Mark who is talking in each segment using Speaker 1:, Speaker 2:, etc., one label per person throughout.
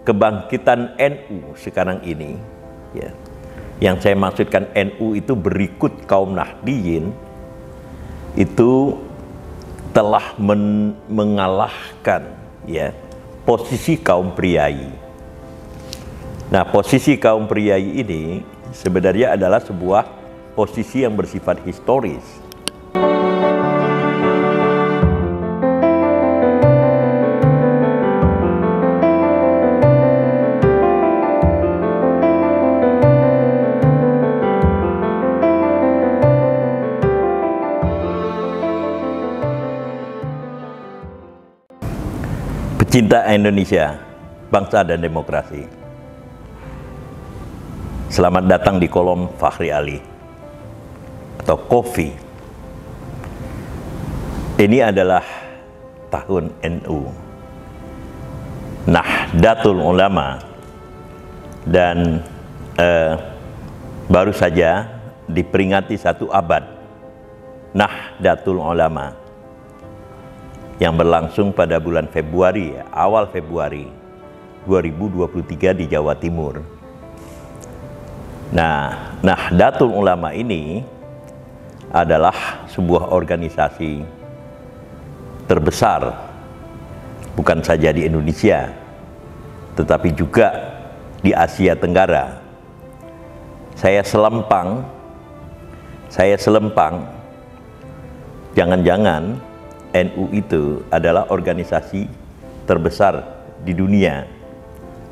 Speaker 1: kebangkitan NU sekarang ini, ya, yang saya maksudkan NU itu berikut kaum Nahdliyin, itu telah mengalahkan, ya, posisi kaum Priai. Nah, posisi kaum Priai ini sebenarnya adalah sebuah posisi yang bersifat historis. Pecinta Indonesia, bangsa dan demokrasi. Selamat datang di kolom Fakhri Ali atau Kofi. Ini adalah tahun NU, Nahdlatul Ulama, dan baru saja diperingati 1 abad Nahdlatul Ulama yang berlangsung pada bulan Februari, awal Februari 2023 di Jawa Timur. Nah, Nahdlatul Ulama ini adalah sebuah organisasi terbesar, bukan saja di Indonesia, tetapi juga di Asia Tenggara. Saya selempang, jangan-jangan NU itu adalah organisasi terbesar di dunia,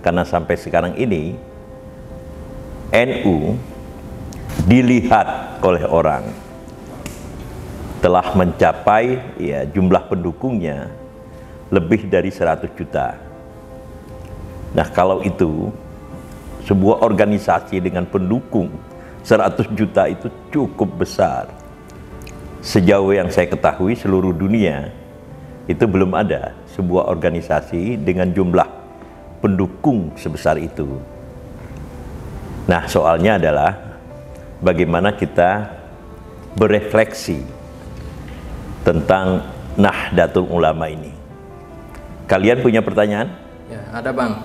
Speaker 1: karena sampai sekarang ini NU dilihat oleh orang telah mencapai, ya, jumlah pendukungnya lebih dari 100 juta. Nah, kalau itu sebuah organisasi dengan pendukung 100 juta itu cukup besar. Sejauh yang saya ketahui seluruh dunia itu belum ada sebuah organisasi dengan jumlah pendukung sebesar itu. Nah, soalnya adalah bagaimana kita berefleksi tentang Nahdlatul Ulama ini. Kalian punya pertanyaan?
Speaker 2: Ya, ada Bang.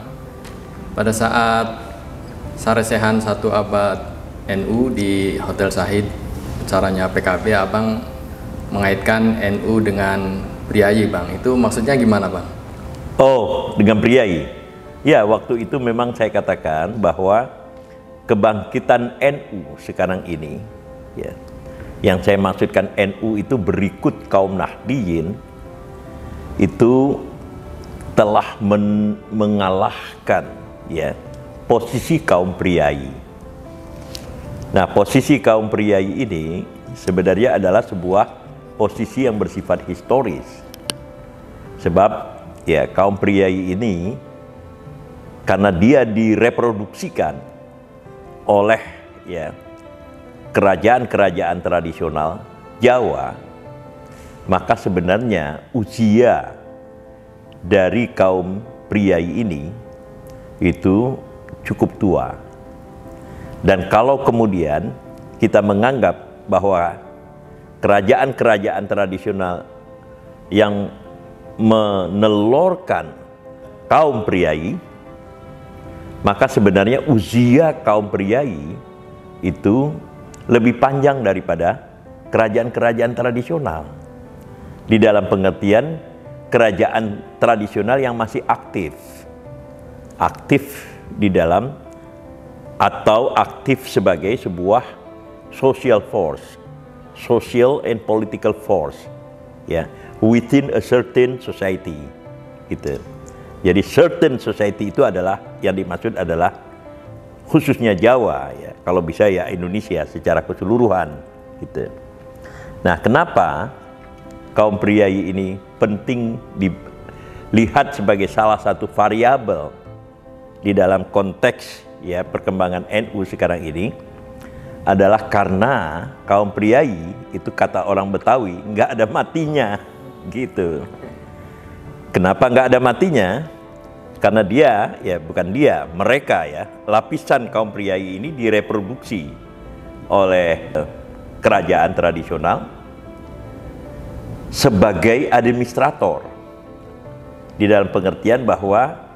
Speaker 2: Pada saat saresehan 1 abad NU di Hotel Shahid, acaranya PKB, Abang mengaitkan NU dengan Priai, Bang. Itu maksudnya gimana, Bang?
Speaker 1: Oh, dengan Priai. Ya, waktu itu memang saya katakan bahwa kebangkitan NU sekarang ini, ya, yang saya maksudkan NU itu berikut kaum Nahdliyin, itu telah mengalahkan, ya, posisi kaum Priai. Nah, posisi kaum Priai ini sebenarnya adalah sebuah posisi yang bersifat historis. Sebab, ya, kaum Priai ini karena dia direproduksikan oleh, ya, kerajaan-kerajaan tradisional Jawa, maka sebenarnya usia dari kaum Priai ini itu cukup tua. Dan kalau kemudian kita menganggap bahwa kerajaan-kerajaan tradisional yang menelorkan kaum Priai, maka sebenarnya usia kaum Priai itu lebih panjang daripada kerajaan-kerajaan tradisional. Di dalam pengertian kerajaan tradisional yang masih aktif di dalam atau aktif sebagai sebuah social force, social and political force, ya, within a certain society, gitu. Jadi certain society itu adalah yang dimaksud adalah khususnya Jawa, ya, kalau bisa ya Indonesia secara keseluruhan, gitu. Nah, kenapa kaum Priai ini penting dilihat sebagai salah satu variabel di dalam konteks, ya, perkembangan NU sekarang ini, adalah karena kaum Priai itu, kata orang Betawi, nggak ada matinya, gitu. Kenapa nggak ada matinya? Karena dia, ya, bukan dia, mereka, ya, lapisan kaum Priai ini direproduksi oleh kerajaan tradisional sebagai administrator, di dalam pengertian bahwa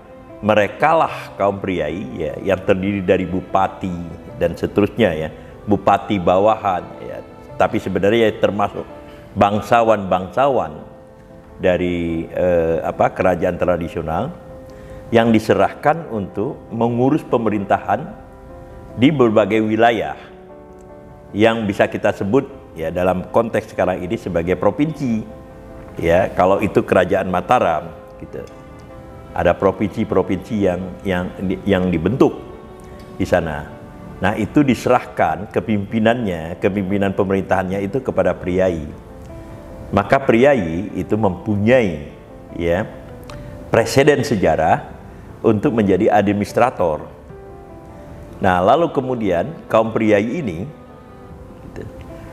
Speaker 1: merekalah kaum priai ya, yang terdiri dari bupati dan seterusnya ya, bupati bawahan ya, tapi sebenarnya termasuk bangsawan-bangsawan dari kerajaan tradisional yang diserahkan untuk mengurus pemerintahan di berbagai wilayah yang bisa kita sebut ya dalam konteks sekarang ini sebagai provinsi ya. Kalau itu kerajaan Mataram gitu, ada provinsi-provinsi yang dibentuk di sana. Nah, itu diserahkan kepimpinan pemerintahannya itu kepada priai. Maka priai itu mempunyai ya preseden sejarah untuk menjadi administrator. Nah, lalu kemudian kaum priai ini gitu,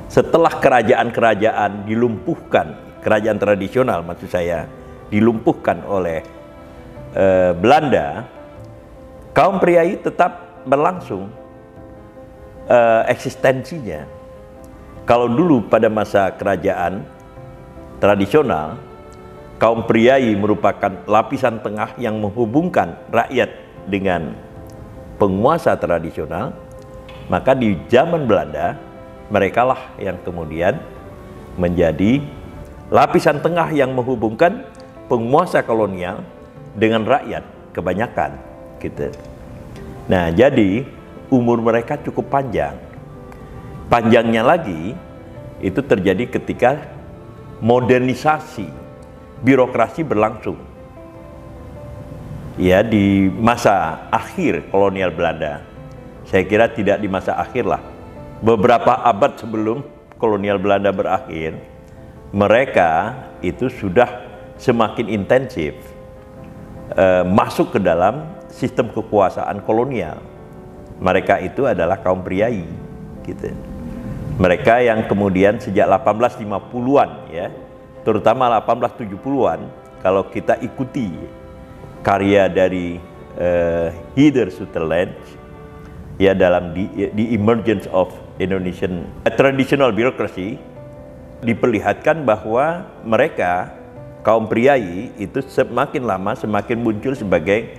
Speaker 1: setelah kerajaan-kerajaan dilumpuhkan, kerajaan tradisional maksud saya dilumpuhkan oleh Belanda, kaum priai tetap berlangsung eksistensinya. Kalau dulu pada masa kerajaan tradisional, kaum priai merupakan lapisan tengah yang menghubungkan rakyat dengan penguasa tradisional, maka di zaman Belanda merekalah yang kemudian menjadi lapisan tengah yang menghubungkan penguasa kolonial dengan rakyat kebanyakan gitu. Nah, jadi umur mereka cukup panjang. Panjangnya lagi itu terjadi ketika modernisasi birokrasi berlangsung ya di masa akhir kolonial Belanda. Saya kira tidak di masa akhir lah, beberapa abad sebelum kolonial Belanda berakhir, mereka itu sudah semakin intensif masuk ke dalam sistem kekuasaan kolonial. Mereka itu adalah kaum priai gitu. Mereka yang kemudian sejak 1850-an ya, terutama 1870-an, kalau kita ikuti karya dari Heather Sutherland ya dalam The Emergence of Indonesian Traditional Bureaucracy, diperlihatkan bahwa mereka kaum priai itu semakin lama semakin muncul sebagai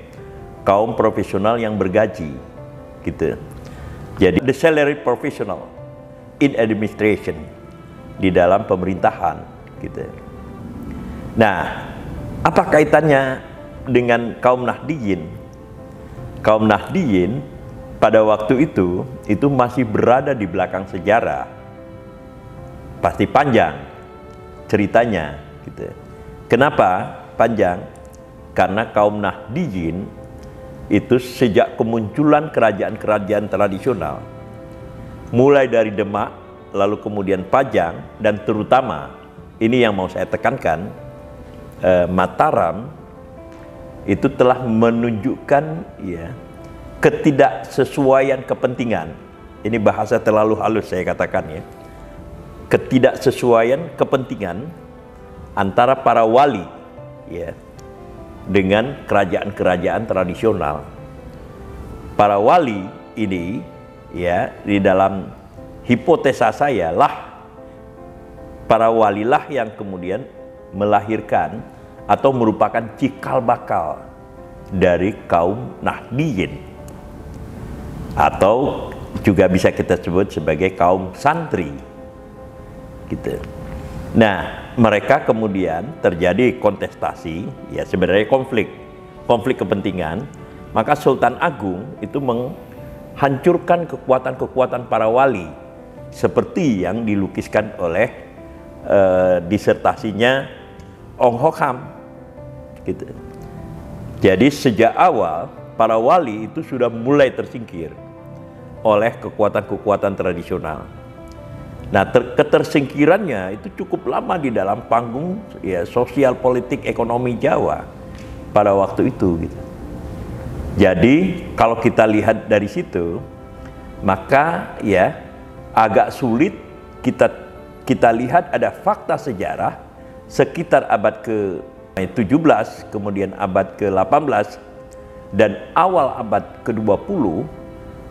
Speaker 1: kaum profesional yang bergaji gitu. Jadi the salary professional in administration, di dalam pemerintahan gitu. Nah, apa kaitannya dengan kaum Nahdiyin? Kaum Nahdiyin pada waktu itu masih berada di belakang sejarah. Pasti panjang ceritanya gitu. Kenapa panjang? Karena kaum Nahdiyin itu sejak kemunculan kerajaan-kerajaan tradisional, mulai dari Demak, lalu kemudian Pajang, dan terutama ini yang mau saya tekankan, Mataram, itu telah menunjukkan ya ketidaksesuaian kepentingan. Ini bahasa terlalu halus saya katakan ya. Ketidaksesuaian kepentingan antara para wali ya dengan kerajaan-kerajaan tradisional. Para wali ini ya, di dalam hipotesa saya lah, para walilah yang kemudian melahirkan atau merupakan cikal bakal dari kaum Nahdiyin, atau juga bisa kita sebut sebagai kaum santri gitu. Nah, mereka kemudian terjadi kontestasi ya, sebenarnya konflik kepentingan. Maka Sultan Agung itu menghancurkan kekuatan-kekuatan para wali seperti yang dilukiskan oleh disertasinya Ong Hok Ham gitu. Jadi sejak awal para wali itu sudah mulai tersingkir oleh kekuatan-kekuatan tradisional. Nah, ketersingkirannya itu cukup lama di dalam panggung ya sosial politik ekonomi Jawa pada waktu itu gitu. Jadi kalau kita lihat dari situ, maka ya agak sulit kita lihat ada fakta sejarah sekitar abad ke-17, kemudian abad ke-18 dan awal abad ke-20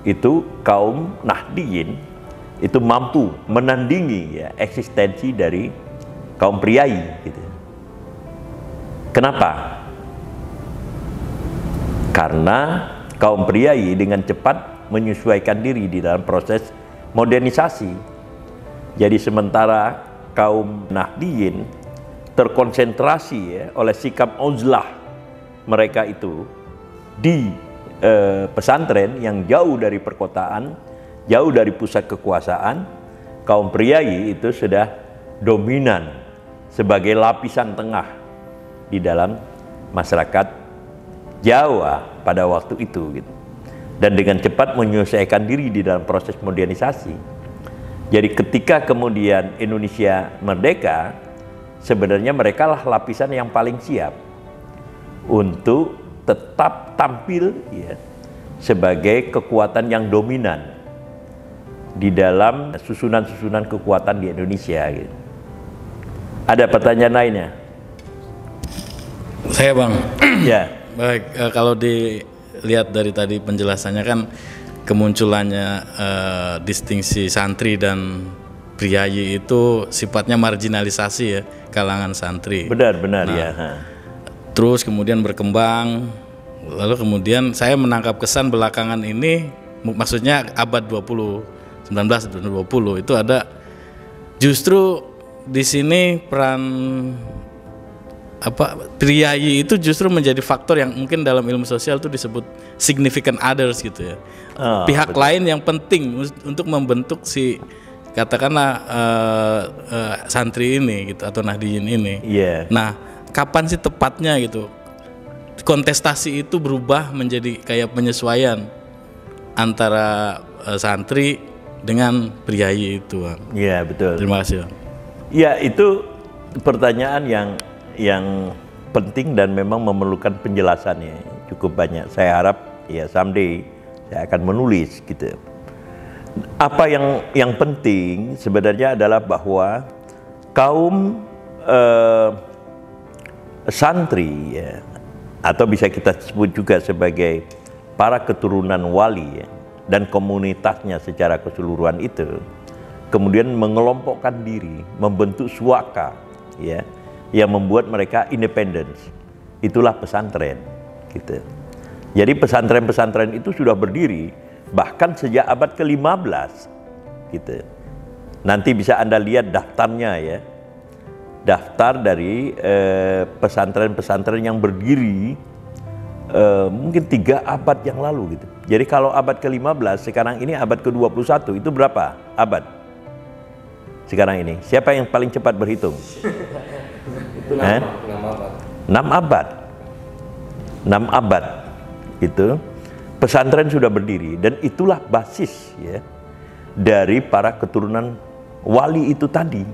Speaker 1: itu kaum Nahdiyin itu mampu menandingi ya eksistensi dari kaum priai gitu. Kenapa? Karena kaum priai dengan cepat menyesuaikan diri di dalam proses modernisasi. Jadi sementara kaum Nahdliyin terkonsentrasi ya, oleh sikap uzlah mereka itu di pesantren yang jauh dari perkotaan, jauh dari pusat kekuasaan, kaum priai itu sudah dominan sebagai lapisan tengah di dalam masyarakat Jawa pada waktu itu gitu. Dan dengan cepat menyelesaikan diri di dalam proses modernisasi. Jadi ketika kemudian Indonesia merdeka, sebenarnya mereka lah lapisan yang paling siap untuk tetap tampil ya, sebagai kekuatan yang dominan di dalam susunan-susunan kekuatan di Indonesia gitu. Ada pertanyaan lainnya?
Speaker 3: Saya Bang.
Speaker 1: Ya.
Speaker 3: Baik, kalau dilihat dari tadi penjelasannya kan kemunculannya distingsi santri dan priayi itu sifatnya marginalisasi ya, kalangan santri.
Speaker 1: Benar ya.
Speaker 3: Terus kemudian berkembang, lalu kemudian saya menangkap kesan belakangan ini, maksudnya abad 20, 19 dan 20 itu ada justru di sini peran priayi itu justru menjadi faktor yang mungkin dalam ilmu sosial itu disebut significant others gitu ya. Pihak betul. Lain yang penting untuk membentuk si katakanlah santri ini gitu atau Nahdliyin ini.
Speaker 1: Yeah.
Speaker 3: Nah, kapan sih tepatnya gitu kontestasi itu berubah menjadi kayak penyesuaian antara santri dengan priayi itu, Bang?
Speaker 1: Iya, betul.
Speaker 3: Terima kasih, Bang.
Speaker 1: Ya, itu pertanyaan yang penting dan memang memerlukan penjelasannya cukup banyak. Saya harap ya someday saya akan menulis gitu. Apa yang penting sebenarnya adalah bahwa kaum santri ya, atau bisa kita sebut juga sebagai para keturunan wali ya, dan komunitasnya secara keseluruhan itu kemudian mengelompokkan diri, membentuk suaka ya, yang membuat mereka independen. Itulah pesantren gitu. Jadi pesantren-pesantren itu sudah berdiri bahkan sejak abad ke-15 gitu. Nanti bisa Anda lihat daftarnya ya. Daftar dari pesantren-pesantren yang berdiri mungkin 3 abad yang lalu gitu. Jadi kalau abad ke-15, sekarang ini abad ke-21, itu berapa abad sekarang ini? Siapa yang paling cepat berhitung?
Speaker 2: Itu 6 abad.
Speaker 1: 6 abad. 6 abad itu pesantren sudah berdiri, dan itulah basis ya dari para keturunan wali itu tadi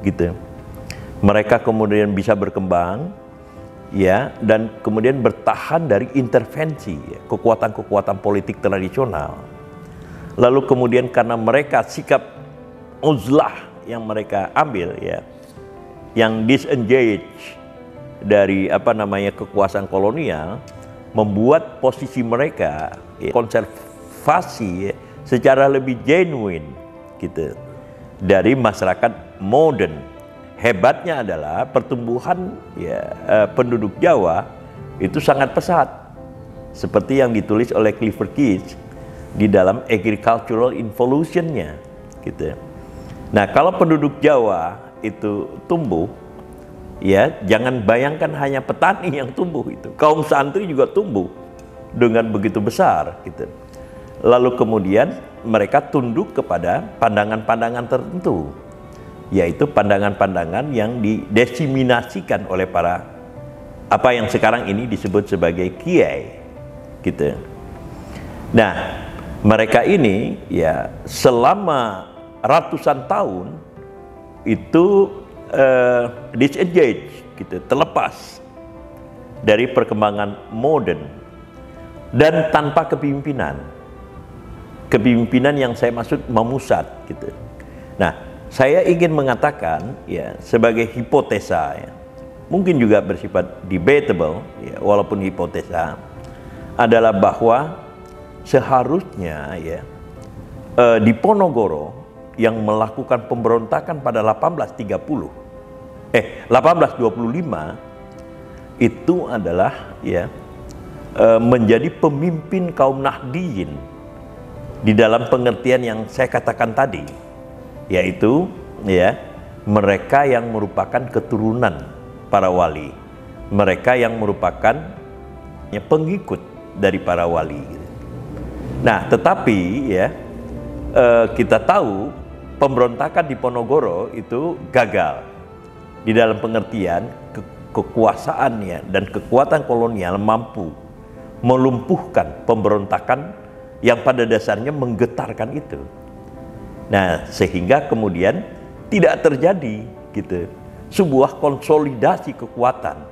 Speaker 1: gitu. Mereka kemudian bisa berkembang ya, dan kemudian bertahan dari intervensi ya, kekuatan-kekuatan politik tradisional. Lalu kemudian karena mereka sikap uzlah yang mereka ambil ya, yang disengage dari kekuasaan kolonial, membuat posisi mereka ya, konservasi ya, secara lebih genuine gitu dari masyarakat modern. Hebatnya adalah pertumbuhan ya, penduduk Jawa itu sangat pesat, seperti yang ditulis oleh Clifford Geertz di dalam Agricultural Involution-nya gitu. Nah, kalau penduduk Jawa itu tumbuh ya, jangan bayangkan hanya petani yang tumbuh itu. Kaum santri juga tumbuh dengan begitu besar gitu. Lalu kemudian mereka tunduk kepada pandangan-pandangan tertentu, yaitu pandangan-pandangan yang didesiminasikan oleh para apa yang sekarang ini disebut sebagai kiai gitu. Nah, mereka ini ya selama ratusan tahun itu disengage gitu, terlepas dari perkembangan modern dan tanpa kepemimpinan yang saya maksud memusat gitu. Nah, saya ingin mengatakan ya sebagai hipotesa ya, mungkin juga bersifat debatable ya, walaupun hipotesa, adalah bahwa seharusnya ya di Ponorogo yang melakukan pemberontakan pada 1825 itu adalah ya menjadi pemimpin kaum Nahdiyin di dalam pengertian yang saya katakan tadi, yaitu ya mereka yang merupakan keturunan para wali, mereka yang merupakan pengikut dari para wali. Nah, tetapi ya kita tahu pemberontakan di Ponorogo itu gagal di dalam pengertian kekuasaannya dan kekuatan kolonial mampu melumpuhkan pemberontakan yang pada dasarnya menggetarkan itu. Nah, sehingga kemudian tidak terjadi gitu sebuah konsolidasi kekuatan.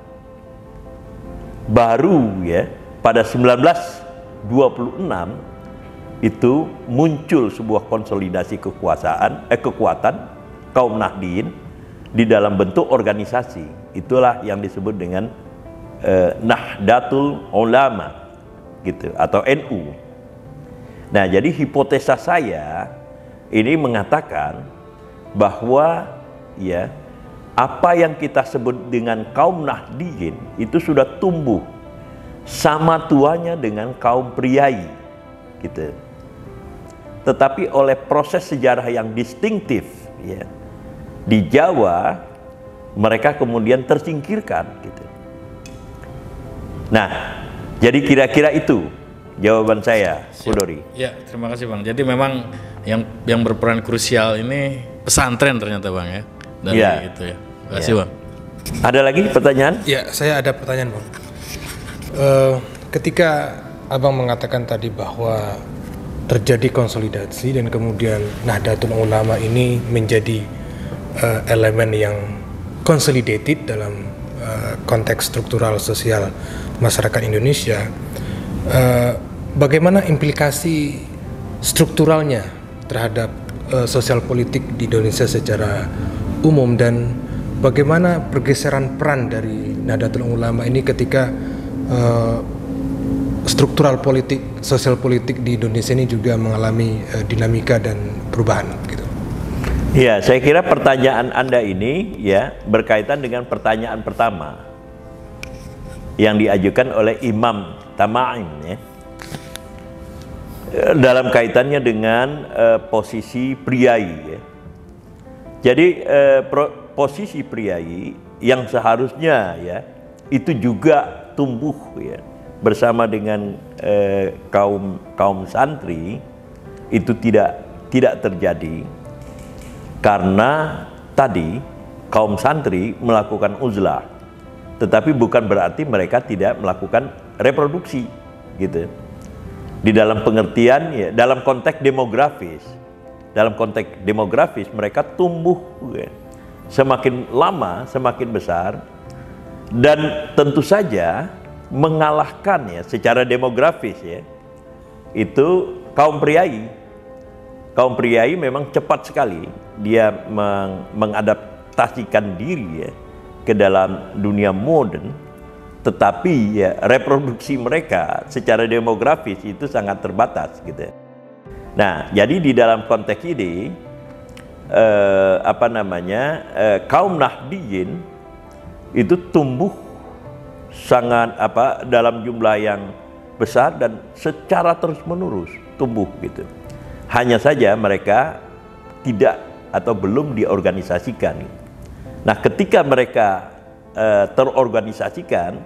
Speaker 1: Baru ya pada 1926 itu muncul sebuah konsolidasi kekuatan kaum Nahdiyin di dalam bentuk organisasi. Itulah yang disebut dengan Nahdlatul Ulama gitu atau NU. Nah, jadi hipotesa saya ini mengatakan bahwa ya apa yang kita sebut dengan kaum Nahdiyin itu sudah tumbuh sama tuanya dengan kaum priai gitu. Tetapi oleh proses sejarah yang distintif ya, di Jawa mereka kemudian tersingkirkan gitu. Nah, jadi kira-kira itu jawaban saya, Kudori.
Speaker 3: Ya, terima kasih Bang. Jadi memang yang berperan krusial ini pesantren ternyata Bang ya. Dari itu ya. Terima kasih Bang.
Speaker 1: Ada lagi pertanyaan?
Speaker 4: Ya, saya ada pertanyaan Bang. Ketika Abang mengatakan tadi bahwa terjadi konsolidasi dan kemudian Nahdlatul Ulama ini menjadi elemen yang consolidated dalam konteks struktural sosial masyarakat Indonesia, bagaimana implikasi strukturalnya terhadap sosial politik di Indonesia secara umum, dan bagaimana pergeseran peran dari Nahdlatul Ulama ini ketika struktural politik, sosial politik di Indonesia ini juga mengalami dinamika dan perubahan gitu.
Speaker 1: Ya, saya kira pertanyaan Anda ini ya berkaitan dengan pertanyaan pertama yang diajukan oleh Imam Tama'im ya, dalam kaitannya dengan posisi priai ya. Jadi posisi priai yang seharusnya ya itu juga tumbuh ya bersama dengan kaum santri itu tidak terjadi karena tadi kaum santri melakukan uzlah, tetapi bukan berarti mereka tidak melakukan reproduksi gitu. Di dalam pengertian ya, dalam konteks demografis mereka tumbuh ya, semakin lama semakin besar, dan tentu saja mengalahkan ya secara demografis ya itu kaum priai. Kaum priai memang cepat sekali dia mengadaptasikan diri ya ke dalam dunia modern, tetapi ya reproduksi mereka secara demografis itu sangat terbatas gitu. Nah, jadi di dalam konteks ini kaum Nahdiyin itu tumbuh sangat dalam jumlah yang besar dan secara terus-menerus tumbuh gitu. Hanya saja mereka tidak atau belum diorganisasikan. Nah, ketika mereka terorganisasikan,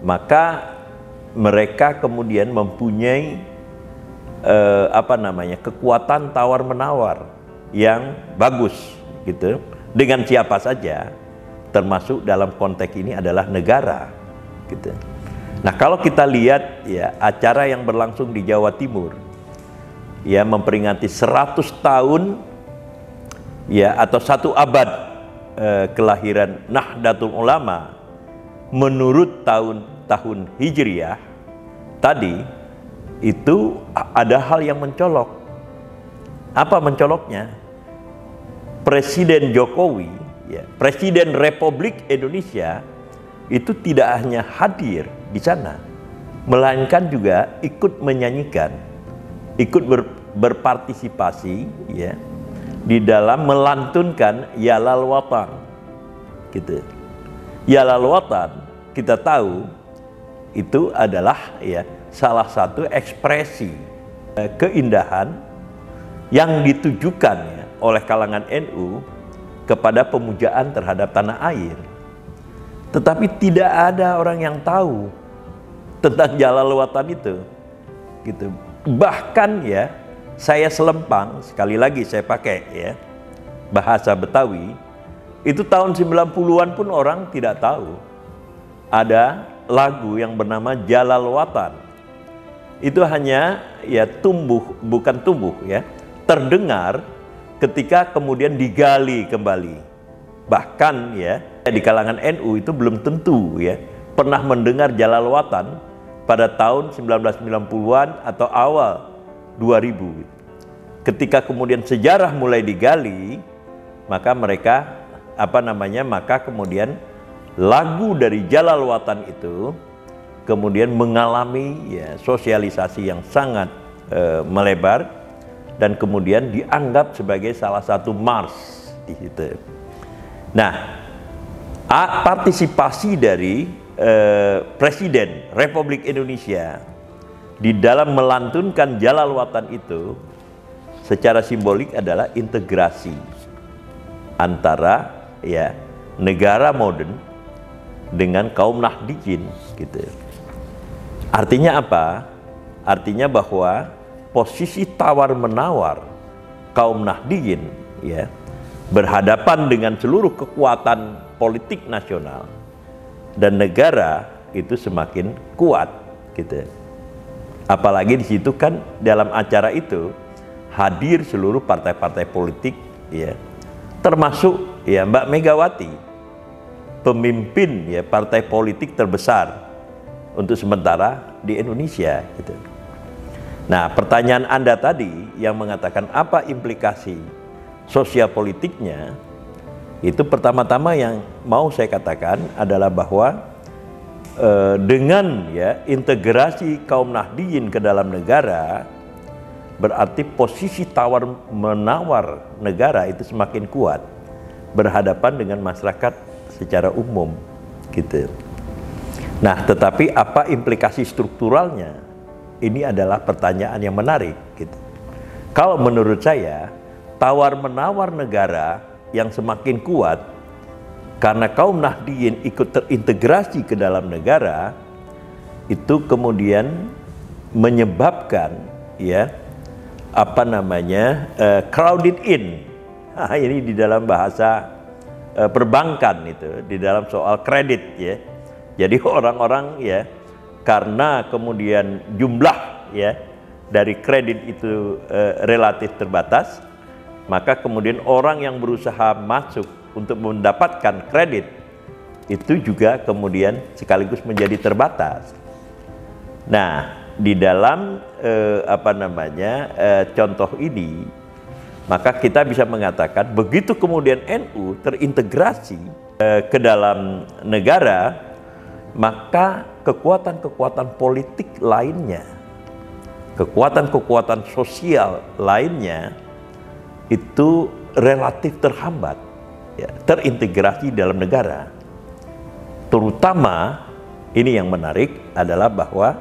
Speaker 1: maka mereka kemudian mempunyai kekuatan tawar-menawar yang bagus gitu dengan siapa saja, termasuk dalam konteks ini adalah negara gitu. Nah, kalau kita lihat ya acara yang berlangsung di Jawa Timur ya memperingati 100 tahun ya atau 1 abad kelahiran Nahdlatul Ulama menurut tahun Hijriah tadi, itu ada hal yang mencolok. Apa mencoloknya? Presiden Jokowi ya, Presiden Republik Indonesia itu tidak hanya hadir di sana, melainkan juga ikut menyanyikan, ikut berpartisipasi ya di dalam melantunkan Yalal Watan gitu. Yalal Watan kita tahu itu adalah ya salah satu ekspresi keindahan yang ditujukan ya, oleh kalangan NU kepada pemujaan terhadap tanah air. Tetapi tidak ada orang yang tahu tentang Jalal-Watan itu. Gitu. Bahkan ya, saya selempang, sekali lagi saya pakai ya bahasa Betawi, itu tahun 90-an pun orang tidak tahu ada lagu yang bernama Jalal-Watan. Itu hanya ya bukan tumbuh ya, terdengar ketika kemudian digali kembali. Bahkan ya di kalangan NU itu belum tentu ya pernah mendengar Jalal-Watan pada tahun 1990-an atau awal 2000. Ketika kemudian sejarah mulai digali, maka mereka maka kemudian lagu dari Jalal-Watan itu kemudian mengalami ya sosialisasi yang sangat melebar dan kemudian dianggap sebagai salah satu mars di situ. Nah, partisipasi dari Presiden Republik Indonesia di dalam melantunkan Jalal-Watan itu secara simbolik adalah integrasi antara ya negara modern dengan kaum Nahdijin gitu. Artinya apa? Artinya bahwa posisi tawar-menawar kaum Nahdijin ya berhadapan dengan seluruh kekuatan politik nasional dan negara itu semakin kuat gitu. Apalagi di situ kan dalam acara itu hadir seluruh partai-partai politik ya, termasuk ya Mbak Megawati, pemimpin ya partai politik terbesar untuk sementara di Indonesia gitu. Nah, pertanyaan Anda tadi yang mengatakan apa implikasi sosial politiknya, itu pertama-tama yang mau saya katakan adalah bahwa dengan ya integrasi kaum Nahdijin ke dalam negara, berarti posisi tawar-menawar negara itu semakin kuat berhadapan dengan masyarakat secara umum gitu. Nah, tetapi apa implikasi strukturalnya? Ini adalah pertanyaan yang menarik gitu. Kalau menurut saya, tawar-menawar negara yang semakin kuat karena kaum Nahdijin ikut terintegrasi ke dalam negara, itu kemudian menyebabkan ya crowded in. Nah, ini di dalam bahasa perbankan itu, di dalam soal kredit ya. Jadi orang-orang ya karena kemudian jumlah ya dari kredit itu relatif terbatas, maka kemudian orang yang berusaha masuk untuk mendapatkan kredit itu juga kemudian sekaligus menjadi terbatas. Nah, di dalam contoh ini, maka kita bisa mengatakan begitu kemudian NU terintegrasi ke dalam negara, maka kekuatan-kekuatan politik lainnya, kekuatan-kekuatan sosial lainnya itu relatif terhambat ya, terintegrasi dalam negara. Terutama ini yang menarik adalah bahwa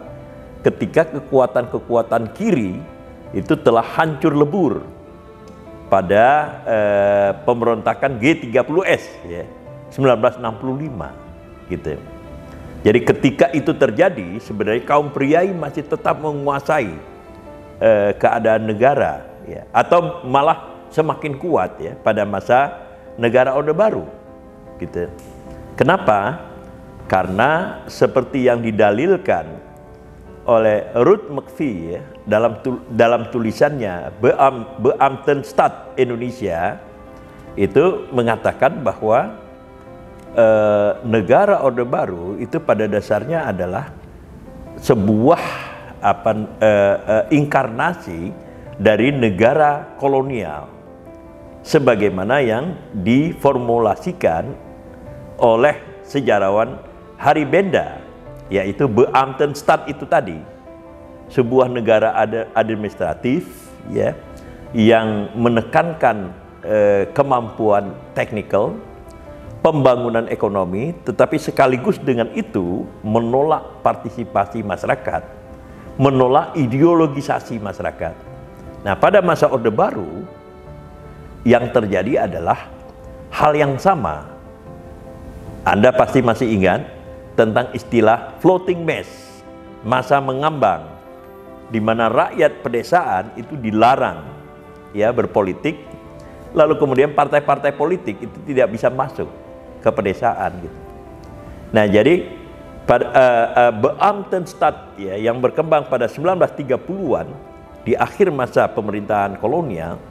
Speaker 1: ketika kekuatan-kekuatan kiri itu telah hancur lebur pada pemberontakan G30S ya, 1965 gitu. Jadi ketika itu terjadi, sebenarnya kaum priai masih tetap menguasai keadaan negara ya, atau malah semakin kuat ya pada masa negara Orde Baru gitu. Kenapa? Karena seperti yang didalilkan oleh Ruth McVie ya, dalam tulisannya Beamtenstaat Indonesia itu mengatakan bahwa negara Orde Baru itu pada dasarnya adalah sebuah inkarnasi dari negara kolonial sebagaimana yang diformulasikan oleh sejarawan Hari Benda, yaitu Beamtenstaat itu tadi, sebuah negara administratif ya yang menekankan kemampuan teknikal pembangunan ekonomi, tetapi sekaligus dengan itu menolak partisipasi masyarakat, menolak ideologisasi masyarakat. Nah, pada masa Orde Baru yang terjadi adalah hal yang sama. Anda pasti masih ingat tentang istilah floating mass, masa mengambang, di mana rakyat pedesaan itu dilarang ya berpolitik, lalu kemudian partai-partai politik itu tidak bisa masuk ke pedesaan gitu. Nah, jadi Beamtenstaat ya yang berkembang pada 1930-an di akhir masa pemerintahan kolonial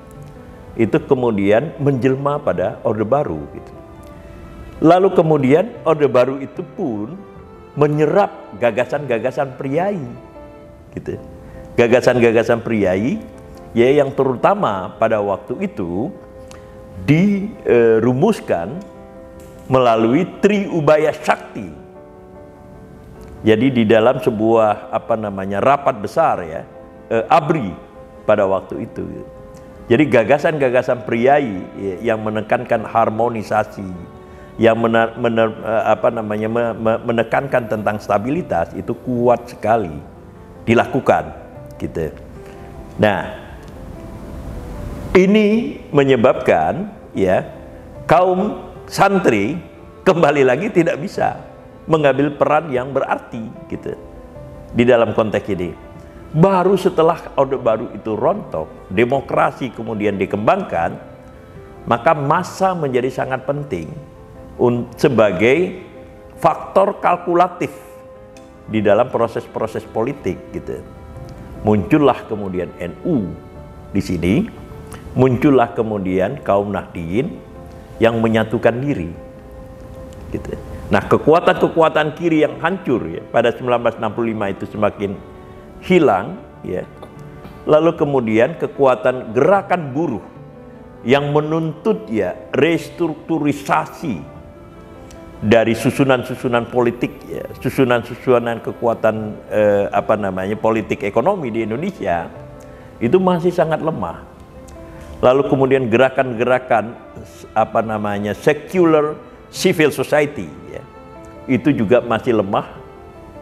Speaker 1: itu kemudian menjelma pada Orde Baru gitu. Lalu kemudian Orde Baru itu pun menyerap gagasan-gagasan priai gitu. Gagasan-gagasan priai ya yang terutama pada waktu itu dirumuskan melalui Triubaya Sakti. Jadi di dalam sebuah rapat besar ya, ABRI pada waktu itu. Jadi gagasan-gagasan priai yang menekankan harmonisasi, yang menekankan tentang stabilitas itu kuat sekali dilakukan gitu. Nah, ini menyebabkan ya kaum santri kembali lagi tidak bisa mengambil peran yang berarti gitu di dalam konteks ini. Baru setelah Orde Baru itu rontok, demokrasi kemudian dikembangkan, maka massa menjadi sangat penting sebagai faktor kalkulatif di dalam proses-proses politik gitu. Muncullah kemudian NU di sini, muncullah kemudian kaum Nahdliyin yang menyatukan diri gitu. Nah, kekuatan-kekuatan kiri yang hancur ya pada 1965 itu semakin hilang ya. Lalu kemudian kekuatan gerakan buruh yang menuntut ya restrukturisasi dari susunan-susunan politik ya, susunan-susunan kekuatan politik ekonomi di Indonesia itu masih sangat lemah. Lalu kemudian gerakan-gerakan secular civil society ya, itu juga masih lemah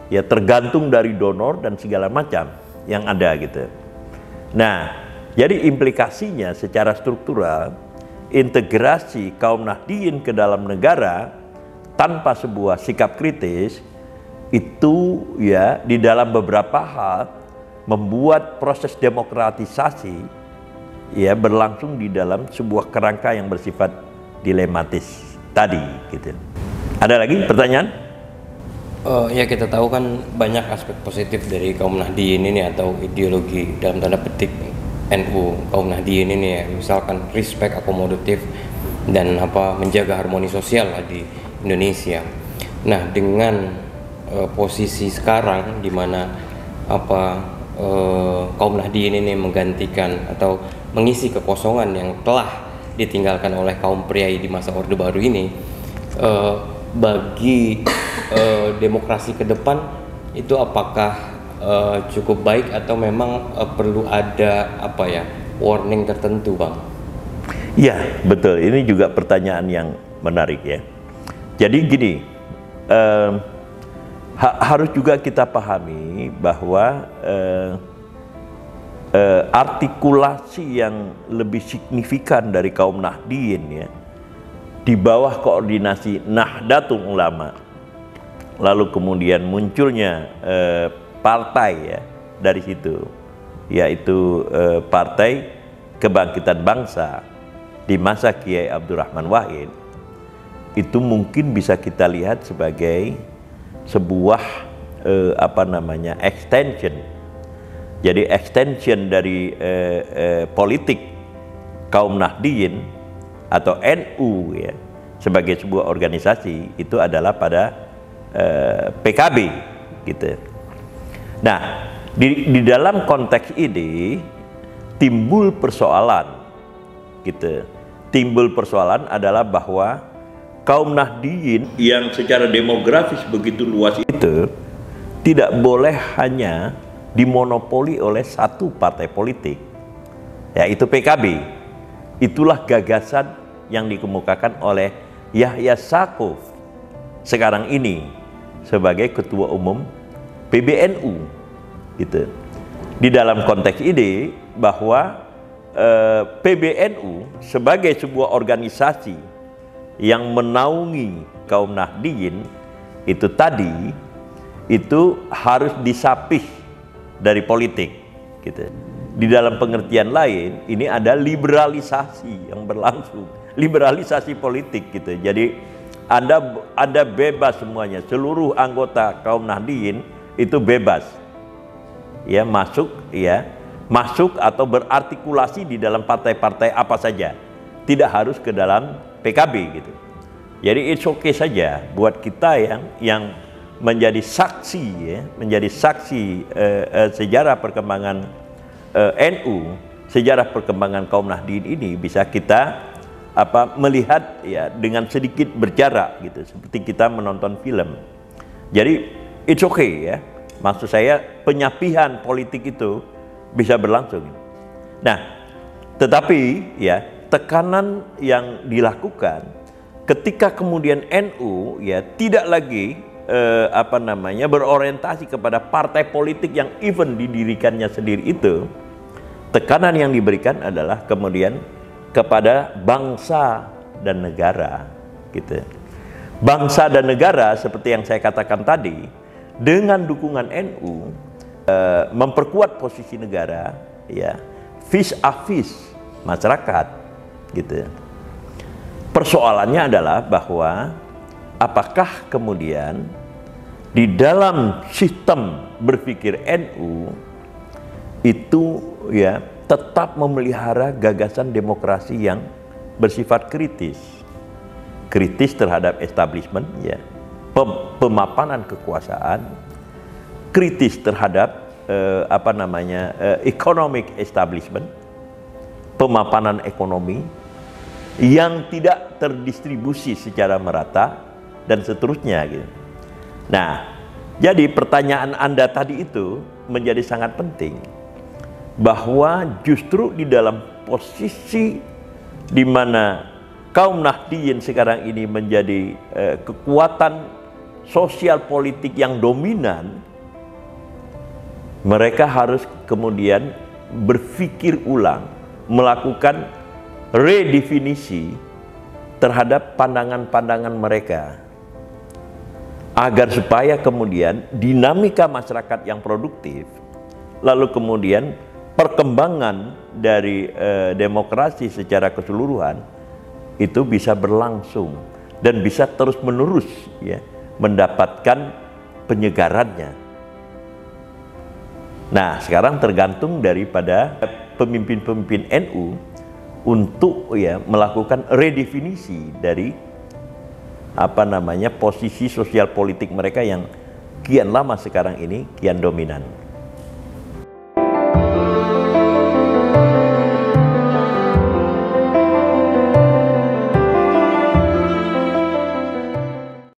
Speaker 1: ya, tergantung dari donor dan segala macam yang ada gitu. Nah, jadi implikasinya secara struktural integrasi kaum Nahdliyin ke dalam negara tanpa sebuah sikap kritis itu ya di dalam beberapa hal membuat proses demokratisasi ya berlangsung di dalam sebuah kerangka yang bersifat dilematis tadi gitu. Ada lagi pertanyaan?
Speaker 5: Ya, kita tahu kan banyak aspek positif dari kaum Nahdliyin ini atau ideologi dalam tanda petik NU kaum Nahdliyin ini ya, misalkan respect, akomodatif, dan menjaga harmoni sosial lah di Indonesia. Nah, dengan posisi sekarang di mana kaum Nahdliyin ini menggantikan atau mengisi kekosongan yang telah ditinggalkan oleh kaum priai di masa Orde Baru ini, bagi demokrasi ke depan itu apakah cukup baik atau memang perlu ada warning tertentu, Bang?
Speaker 1: Ya, betul. Ini juga pertanyaan yang menarik ya. Jadi gini, harus juga kita pahami bahwa artikulasi yang lebih signifikan dari kaum Nahdliyin ya di bawah koordinasi Nahdlatul Ulama, lalu kemudian munculnya partai ya dari situ, yaitu Partai Kebangkitan Bangsa di masa Kiai Abdurrahman Wahid, itu mungkin bisa kita lihat sebagai sebuah extension. Jadi extension dari politik kaum Nahdliyin atau NU ya sebagai sebuah organisasi itu adalah pada PKB gitu. Nah, di dalam konteks ini timbul persoalan gitu. Timbul persoalan adalah bahwa kaum Nahdliyin yang secara demografis begitu luas itu tidak boleh hanya dimonopoli oleh satu partai politik, yaitu PKB. Itulah gagasan yang dikemukakan oleh Yahya Saquf sekarang ini sebagai ketua umum PBNU gitu. Di dalam konteks ini bahwa PBNU sebagai sebuah organisasi yang menaungi kaum Nahdliyin itu tadi itu harus disapih dari politik gitu. Di dalam pengertian lain ini ada liberalisasi yang berlangsung, liberalisasi politik gitu. Jadi Anda bebas semuanya, seluruh anggota kaum Nahdliyin itu bebas ya masuk atau berartikulasi di dalam partai-partai apa saja, tidak harus ke dalam PKB gitu. Jadi it's okay saja buat kita yang menjadi saksi ya, menjadi saksi sejarah perkembangan NU, sejarah perkembangan kaum Nahdliyin ini bisa kita melihat ya dengan sedikit berjarak gitu, seperti kita menonton film. Jadi it's okay ya. Maksud saya penyapihan politik itu bisa berlangsung. Nah, tetapi ya tekanan yang dilakukan ketika kemudian NU ya tidak lagi berorientasi kepada partai politik yang even didirikannya sendiri itu, tekanan yang diberikan adalah kemudian kepada bangsa dan negara gitu. Bangsa dan negara seperti yang saya katakan tadi, dengan dukungan NU memperkuat posisi negara ya vis-a-vis masyarakat gitu. Persoalannya adalah bahwa apakah kemudian di dalam sistem berpikir NU itu ya tetap memelihara gagasan demokrasi yang bersifat kritis terhadap establishment ya, pemapanan kekuasaan, kritis terhadap economic establishment, pemapanan ekonomi yang tidak terdistribusi secara merata dan seterusnya gitu. Nah, jadi pertanyaan Anda tadi itu menjadi sangat penting, bahwa justru di dalam posisi di mana kaum Nahdliyin sekarang ini menjadi kekuatan sosial politik yang dominan, mereka harus kemudian berpikir ulang, melakukan redefinisi terhadap pandangan-pandangan mereka, agar supaya kemudian dinamika masyarakat yang produktif, lalu kemudian perkembangan dari demokrasi secara keseluruhan itu bisa berlangsung dan bisa terus-menerus ya mendapatkan penyegarannya. Nah, sekarang tergantung daripada pemimpin-pemimpin NU untuk ya melakukan redefinisi dari posisi sosial politik mereka yang kian lama sekarang ini kian dominan.